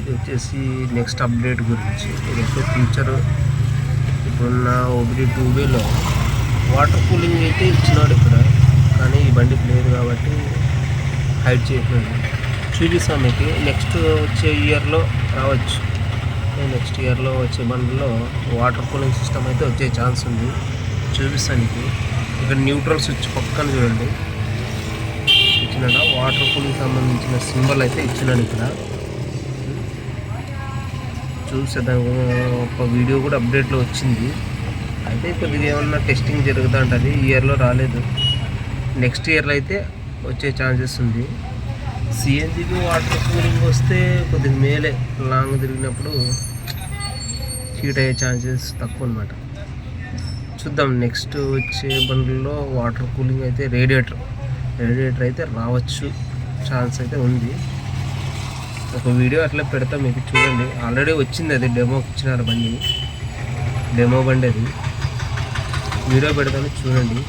ఇది వచ్చేసి next update గురించి. ఇదైతే ఫ్యూచర్ ఇప్పుడున్న OBD 2Bలో వాటర్ కూలింగ్ అయితే ఇచ్చినాడు ఇక్కడ, కానీ ఈ బండికి లేదు కాబట్టి హైడ్ చేసినాడు. చూపిస్తాం మీకు. నెక్స్ట్ వచ్చే ఇయర్లో రావచ్చు. నెక్స్ట్ ఇయర్లో వచ్చే బండిలో వాటర్ కూలింగ్ సిస్టమ్ అయితే వచ్చే ఛాన్స్ ఉంది. చూపిస్తాను మీకు. ఇక్కడ న్యూట్రల్ స్విచ్ పక్కన చూడండి ఇచ్చినాడు. వాటర్ కూలింగ్ సంబంధించిన సింబల్ అయితే ఇచ్చినాడు ఇక్కడ. చూసే దాని ఒక వీడియో కూడా అప్డేట్లో వచ్చింది. అయితే కొద్దిగా ఏమన్నా టెస్టింగ్ జరుగుతూ ఉంటుంది. ఈ ఇయర్లో రాలేదు, నెక్స్ట్ ఇయర్లో అయితే వచ్చే ఛాన్సెస్ ఉంది. CNGకి వాటర్ కూలింగ్ వస్తే కొద్దిగా మేలే, లాంగ్ తిరిగినప్పుడు హీట్ అయ్యే ఛాన్సెస్ తక్కువ అనమాట. చూద్దాం నెక్స్ట్ వచ్చే బండ్లలో వాటర్ కూలింగ్ అయితే రేడియేటర్ అయితే రావచ్చు, ఛాన్స్ అయితే ఉంది. ఒక వీడియో అట్లా పెడతా మీకు చూడండి. ఆల్రెడీ వచ్చింది, అది డెమోకి ఇచ్చినారు బండి, డెమో బండి అది. వీడియో పెడతాను చూడండి.